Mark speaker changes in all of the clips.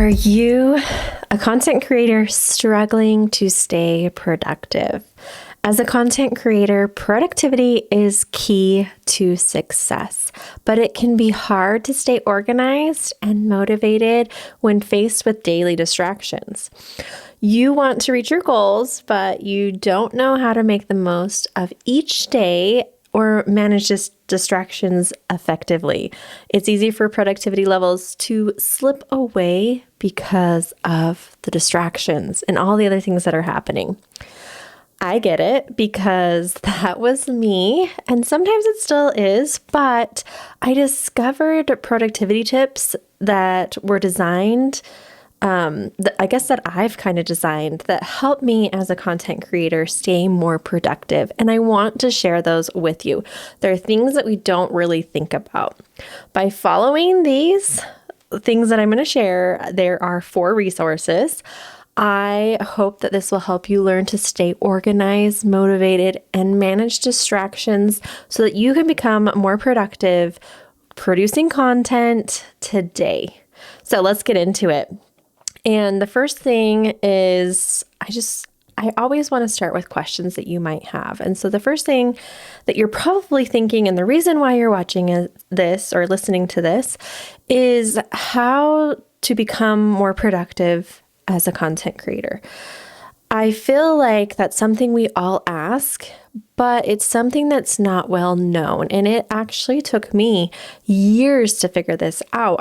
Speaker 1: Are you a content creator struggling to stay productive? As a content creator, productivity is key to success, but it can be hard to stay organized and motivated when faced with daily distractions. You want to reach your goals, but you don't know how to make the most of each day or manage distractions effectively. It's easy for productivity levels to slip away because of the distractions and all the other things that are happening. I get it because that was me, and sometimes it still is, but I discovered productivity tips that were designed that I've kind of designed that help me as a content creator stay more productive. And I want to share those with you. There are things that we don't really think about. By following these things that I'm going to share, there are 4 resources. I hope that this will help you learn to stay organized, motivated, and manage distractions so that you can become more productive producing content today. So let's get into it. And the first thing is I always want to start with questions that you might have. And so the first thing that you're probably thinking, and the reason why you're watching this or listening to this, is how to become more productive as a content creator. I feel like that's something we all ask, but it's something that's not well known. And it actually took me years to figure this out.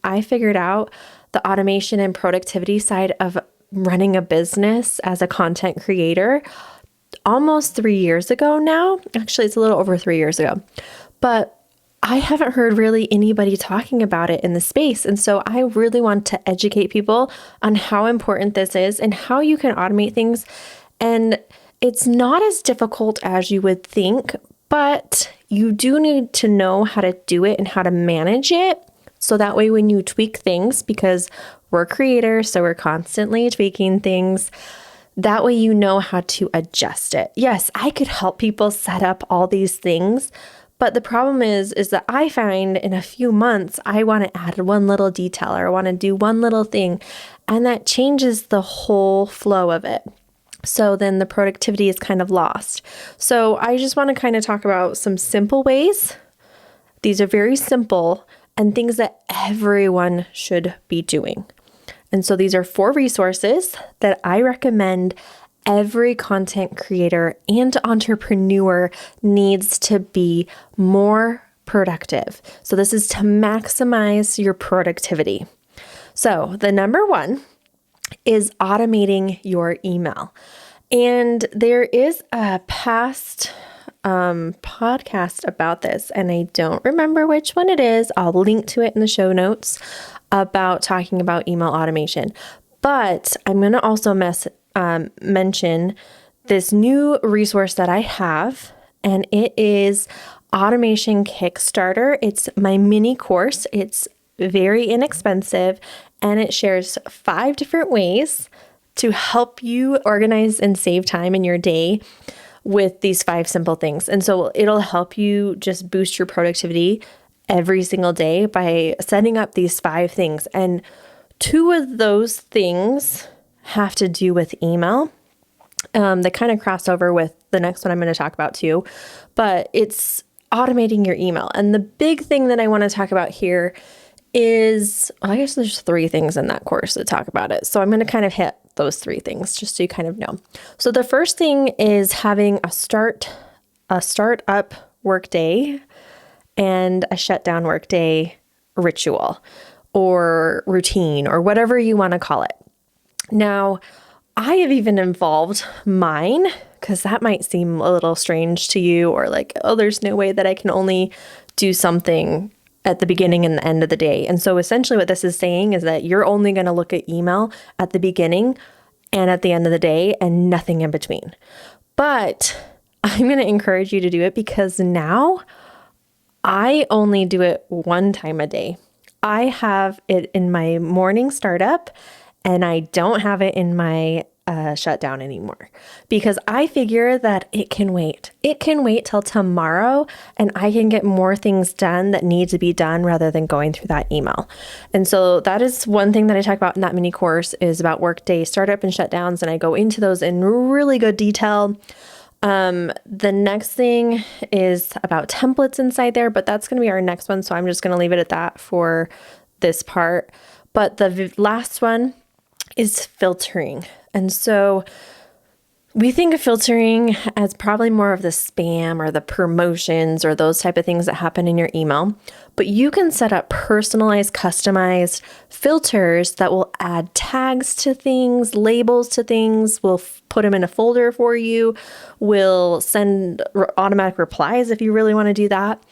Speaker 1: I figured out the automation and productivity side of running a business as a content creator almost 3 years ago now. Actually, it's a little over 3 years ago, but I haven't heard really anybody talking about it in the space. And so I really want to educate people on how important this is and how you can automate things. And it's not as difficult as you would think, but you do need to know how to do it and how to manage it. So that way, when you tweak things, because we're creators, so we're constantly tweaking things, that way you know how to adjust it. Yes, I could help people set up all these things, but the problem is that I find in a few months, I want to add one little detail or I want to do one little thing, and that changes the whole flow of it. So then the productivity is kind of lost. So I just want to kind of talk about some simple ways. These are very simple and things that everyone should be doing. And so these are 4 resources that I recommend every content creator and entrepreneur needs to be more productive. So this is to maximize your productivity. So the number 1 is automating your email. And there is a past podcast about this, and I don't remember which one it is. I'll link to it in the show notes about talking about email automation. But I'm going to also mention this new resource that I have, and it is Automation Kickstarter. It's my mini course. It's very inexpensive, and it shares 5 different ways to help you organize and save time in your day with these 5 simple things. And so it'll help you just boost your productivity every single day by setting up these 5 things. And 2 of those things have to do with email. They kind of cross over with the next one I'm going to talk about too, but it's automating your email. And the big thing that I want to talk about here is, well, I guess there's 3 things in that course that talk about it. So I'm going to kind of hit those 3 things just so you kind of know. So the first thing is having a start-up workday and a shutdown workday ritual or routine or whatever you want to call it. Now, I have even involved mine because that might seem a little strange to you, or like, oh, there's no way that I can only do something at the beginning and the end of the day. And so essentially what this is saying is that you're only going to look at email at the beginning and at the end of the day and nothing in between. But I'm going to encourage you to do it because now I only do it 1 time a day. I have it in my morning startup and I don't have it in my shut down anymore, because I figure that it can wait. It can wait till tomorrow, and I can get more things done that need to be done rather than going through that email. And so that is one thing that I talk about in that mini course, is about Workday startup and shutdowns. And I go into those in really good detail. The next thing is about templates inside there, but that's going to be our next one. So I'm just going to leave it at that for this part. But the last one is filtering. And so we think of filtering as probably more of the spam or the promotions or those type of things that happen in your email, but you can set up personalized, customized filters that will add tags to things, labels to things, will put them in a folder for you, will send automatic replies if you really want to do that.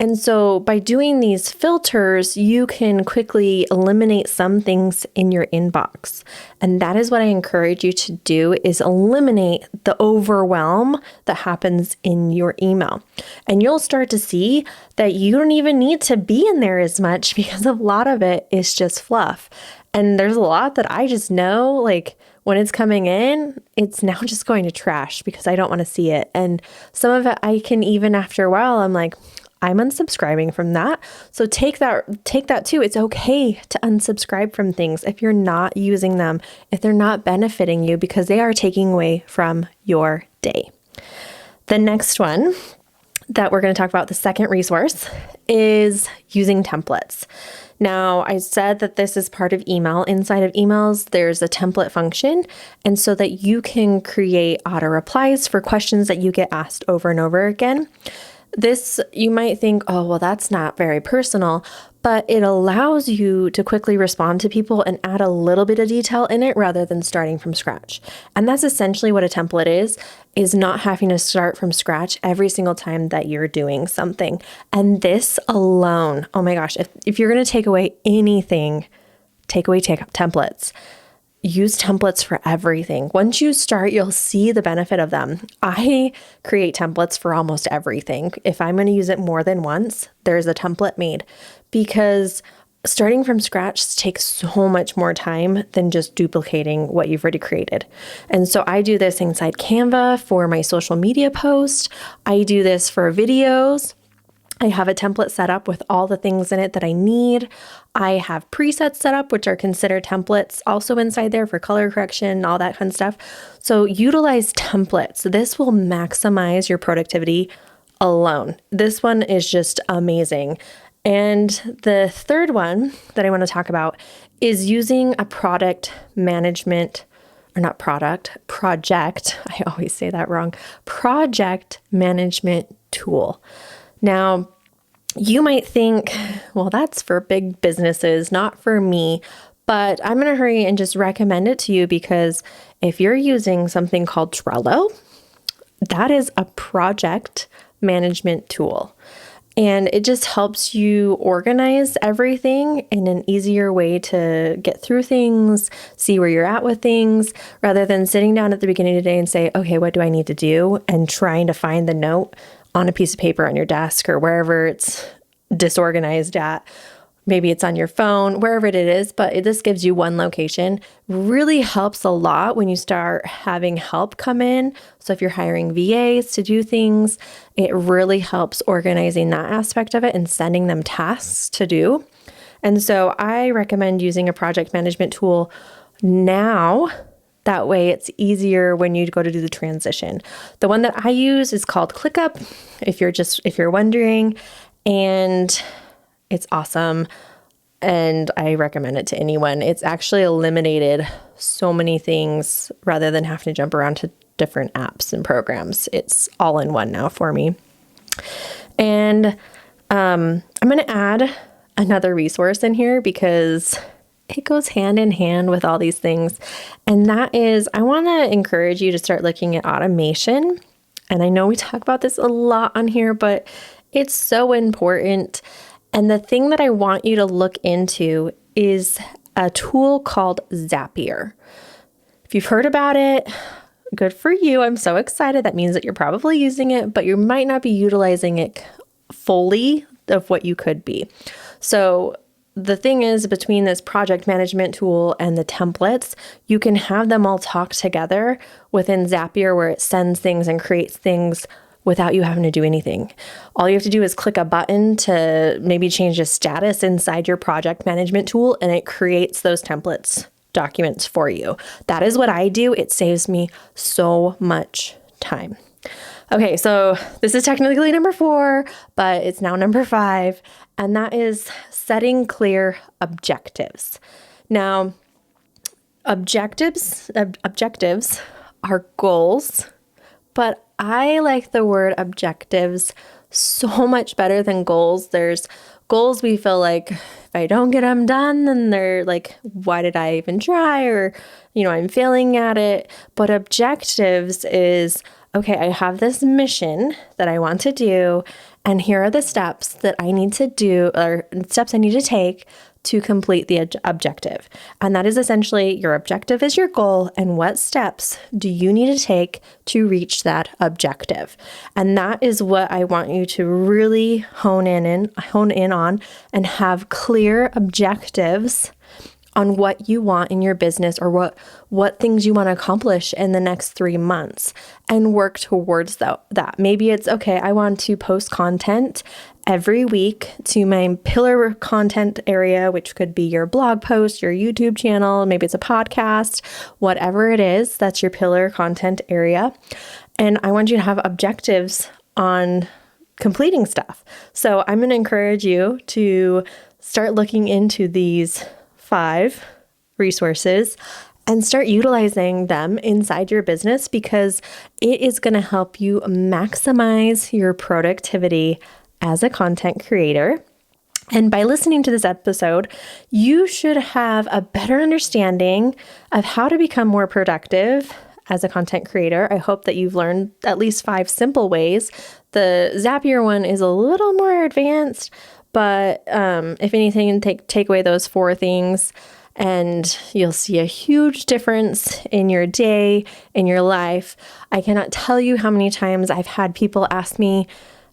Speaker 1: And so by doing these filters, you can quickly eliminate some things in your inbox. And that is what I encourage you to do, is eliminate the overwhelm that happens in your email. And you'll start to see that you don't even need to be in there as much, because a lot of it is just fluff. And there's a lot that I just know, like when it's coming in, it's now just going to trash because I don't want to see it. And some of it I can, even after a while, I'm like, I'm unsubscribing from that. So take that too. It's okay to unsubscribe from things if you're not using them, if they're not benefiting you, because they are taking away from your day. The next one that we're going to talk about, the second resource, is using templates. Now, I said that this is part of email. Inside of emails, there's a template function, and so that you can create auto replies for questions that you get asked over and over again. This, you might think, oh, well, that's not very personal, but it allows you to quickly respond to people and add a little bit of detail in it rather than starting from scratch. And that's essentially what a template is not having to start from scratch every single time that you're doing something. And this alone, oh my gosh, if you're going to take away anything, take templates. Use templates for everything. Once you start, you'll see the benefit of them. I create templates for almost everything. If I'm going to use it more than once, there's a template made, because starting from scratch takes so much more time than just duplicating what you've already created. And so I do this inside Canva for my social media post. I do this for videos. I have a template set up with all the things in it that I need. I have presets set up, which are considered templates, also inside there for color correction, all that kind of stuff. So utilize templates. This will maximize your productivity alone. This one is just amazing. And the third one that I want to talk about is using a project. I always say that wrong. Project management tool. Now, you might think, well, that's for big businesses, not for me, but I'm going to hurry and just recommend it to you, because if you're using something called Trello, that is a project management tool. And it just helps you organize everything in an easier way to get through things, see where you're at with things, rather than sitting down at the beginning of the day and say, okay, what do I need to do? And trying to find the note on a piece of paper on your desk or wherever it's disorganized at. Maybe it's on your phone, wherever it is, but this gives you one location. Really helps a lot when you start having help come in. So if you're hiring VAs to do things, it really helps organizing that aspect of it and sending them tasks to do. And so I recommend using a project management tool now. That way it's easier when you go to do the transition. The one that I use is called ClickUp, if you're wondering, and it's awesome. And I recommend it to anyone. It's actually eliminated so many things rather than having to jump around to different apps and programs. It's all in one now for me. And I'm going to add another resource in here because it goes hand in hand with all these things. And that is, I want to encourage you to start looking at automation. And I know we talk about this a lot on here, but it's so important. And the thing that I want you to look into is a tool called Zapier. If you've heard about it, good for you. I'm so excited. That means that you're probably using it, but you might not be utilizing it fully of what you could be. So the thing is, between this project management tool and the templates, you can have them all talk together within Zapier, where it sends things and creates things without you having to do anything. All you have to do is click a button to maybe change a status inside your project management tool, and it creates those templates documents for you. That is what I do. It saves me so much time. Okay, so this is technically number 4, but it's now number 5, and that is setting clear objectives. Now, objectives are goals, but I like the word objectives so much better than goals. There's goals we feel like if I don't get them done, then they're like, why did I even try? Or, I'm failing at it. But objectives is, okay, I have this mission that I want to do, and here are the steps that I need to do, or steps I need to take to complete the objective. And that is essentially, your objective is your goal, and what steps do you need to take to reach that objective? And that is what I want you to really hone in on and have clear objectives on what you want in your business, or what things you want to accomplish in the next 3 months, and work towards that. Maybe it's, okay, I want to post content every week to my pillar content area, which could be your blog post, your YouTube channel, maybe it's a podcast, whatever it is, that's your pillar content area. And I want you to have objectives on completing stuff. So I'm going to encourage you to start looking into these 5 resources and start utilizing them inside your business, because it is going to help you maximize your productivity as a content creator. And by listening to this episode, you should have a better understanding of how to become more productive as a content creator. I hope that you've learned at least 5 simple ways. The Zapier one is a little more advanced, but if anything, take away those 4 things, and you'll see a huge difference in your day, in your life. I cannot tell you how many times I've had people ask me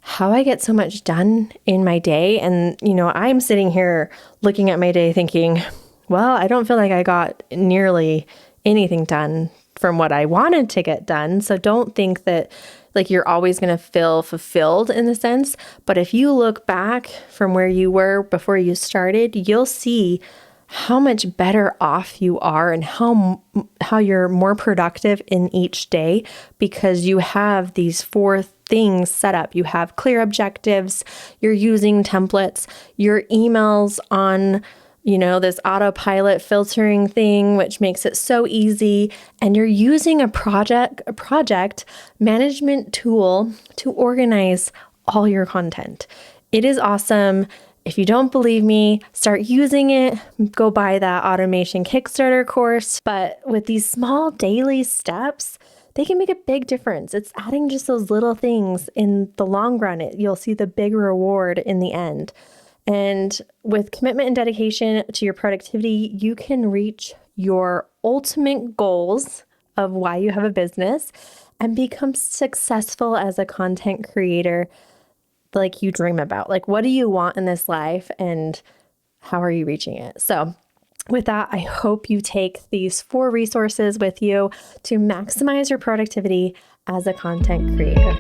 Speaker 1: how I get so much done in my day. And, I'm sitting here looking at my day thinking, well, I don't feel like I got nearly anything done from what I wanted to get done. So don't think that you're always going to feel fulfilled in the sense. But if you look back from where you were before you started, you'll see how much better off you are, and how you're more productive in each day, because you have these 4 things set up. You have clear objectives, you're using templates, your emails on this autopilot filtering thing, which makes it so easy. And you're using a project management tool to organize all your content. It is awesome. If you don't believe me, start using it. Go buy that automation Kickstarter course. But with these small daily steps, they can make a big difference. It's adding just those little things in the long run. You'll see the big reward in the end. And with commitment and dedication to your productivity, you can reach your ultimate goals of why you have a business and become successful as a content creator like you dream about. What do you want in this life, and how are you reaching it? So with that, I hope you take these 4 resources with you to maximize your productivity as a content creator.